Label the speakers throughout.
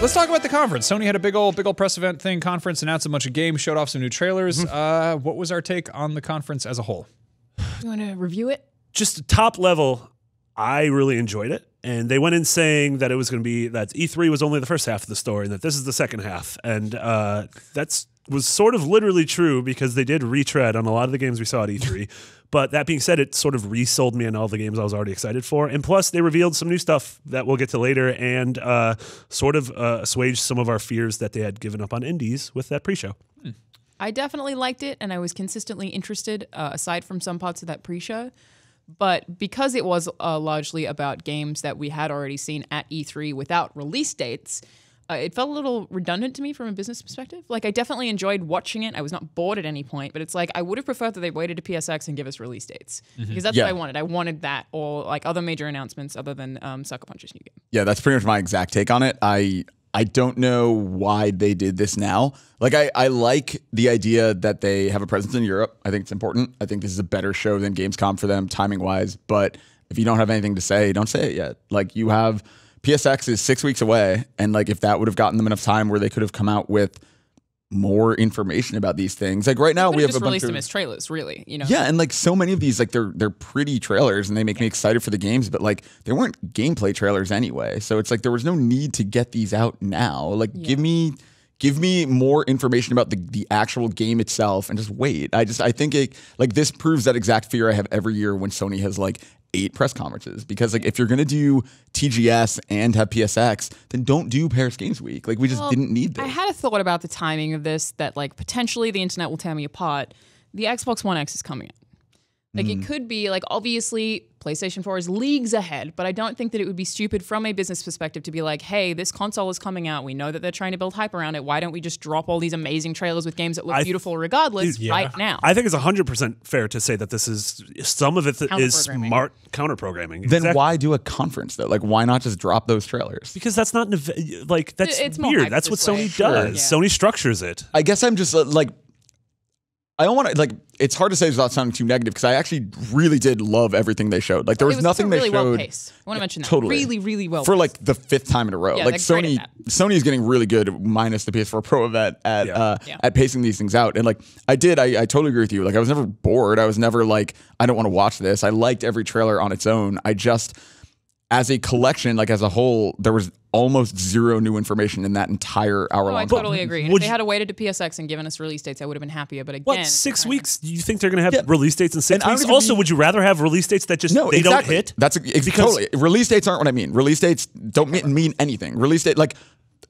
Speaker 1: let's talk about the conference. Sony had a big old press event thing, conference, announced a bunch of games, showed off some new trailers. What was our take on the conference as a whole?
Speaker 2: You want to review it?
Speaker 3: Just top level, I really enjoyed it. And they went in saying that it was going to be, that E3 was only the first half of the story and that this is the second half. And that's was sort of literally true because they did retread on a lot of the games we saw at E3. But that being said, it sort of resold me on all the games I was already excited for. And plus, they revealed some new stuff that we'll get to later and sort of assuaged some of our fears that they had given up on indies with that pre-show.
Speaker 2: I definitely liked it, and I was consistently interested, aside from some parts of that pre-show. But because it was largely about games that we had already seen at E3 without release dates, it felt a little redundant to me from a business perspective. Like, I definitely enjoyed watching it. I was not bored at any point, but it's like I would have preferred that they waited to PSX and give us release dates. Because that's what I wanted. I wanted that, or like other major announcements other than Sucker Punch's new game.
Speaker 4: Yeah, that's pretty much my exact take on it. I don't know why they did this now. Like, I like the idea that they have a presence in Europe. I think it's important. I think this is a better show than Gamescom for them, timing-wise. But if you don't have anything to say, don't say it yet. Like, you have PSX is 6 weeks away, and like if that would have gotten them enough time where they could have come out with more information about these things. Like right now we have
Speaker 2: just
Speaker 4: a bunch
Speaker 2: released
Speaker 4: of
Speaker 2: them as trailers, really. You know.
Speaker 4: Yeah, and like so many of these, like they're pretty trailers, and they make me excited for the games. But like they weren't gameplay trailers anyway, so it's like there was no need to get these out now. Like give me more information about the actual game itself, and just wait. I think like this proves that exact fear I have every year when Sony has like 8 press conferences, because like if you're gonna do TGS and have PSX, then don't do Paris Games Week. Like we just didn't need this.
Speaker 2: I had a thought about the timing of this, that like potentially the internet will tear me apart. The Xbox One X is coming out. Like it could be like, obviously PlayStation 4 is leagues ahead, but I don't think that it would be stupid from a business perspective to be like, hey, this console is coming out. We know that they're trying to build hype around it. Why don't we just drop all these amazing trailers with games that look beautiful regardless right now?
Speaker 3: I think it's 100% fair to say that this is, some of it is smart counter-programming.
Speaker 4: Then why do a conference though? Like why not just drop those trailers?
Speaker 3: Because that's not, like, that's
Speaker 2: it's
Speaker 3: weird. That's what Sony does. Yeah. Sony structures it.
Speaker 4: I guess I'm just like, I don't want to, like, it's hard to say without sounding too negative, because I actually really did love everything they showed. Like, there was nothing they showed.
Speaker 2: Well paced. I want to mention that.
Speaker 4: Totally.
Speaker 2: Really, really well
Speaker 4: for
Speaker 2: paced.
Speaker 4: like the 5th time in a row.
Speaker 2: Yeah,
Speaker 4: like Sony is getting really good, minus the PS4 Pro event at pacing these things out. And like I totally agree with you. Like I was never bored. I was never like, I don't want to watch this. I liked every trailer on its own. I just, as a collection, like as a whole, there was almost zero new information in that entire hour-long.
Speaker 2: I totally agree. And if they had waited to PSX and given us release dates, I would have been happier. But again,
Speaker 3: what, 6 weeks? Do you think they're going to have release dates in 6 weeks? Also, would you rather have release dates that just don't hit?
Speaker 4: That's totally. Release dates aren't what I mean. Release dates don't mean anything. Release date, like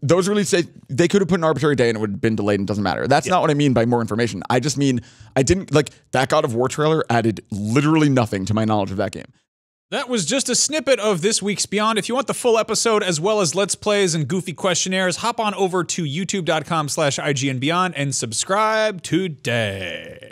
Speaker 4: those release dates, they could have put an arbitrary day and it would have been delayed and it doesn't matter. That's not what I mean by more information. I just mean I didn't like that God of War trailer added literally nothing to my knowledge of that game.
Speaker 1: That was just a snippet of this week's Beyond. If you want the full episode as well as Let's Plays and goofy questionnaires, hop on over to youtube.com/IGNBeyond and subscribe today.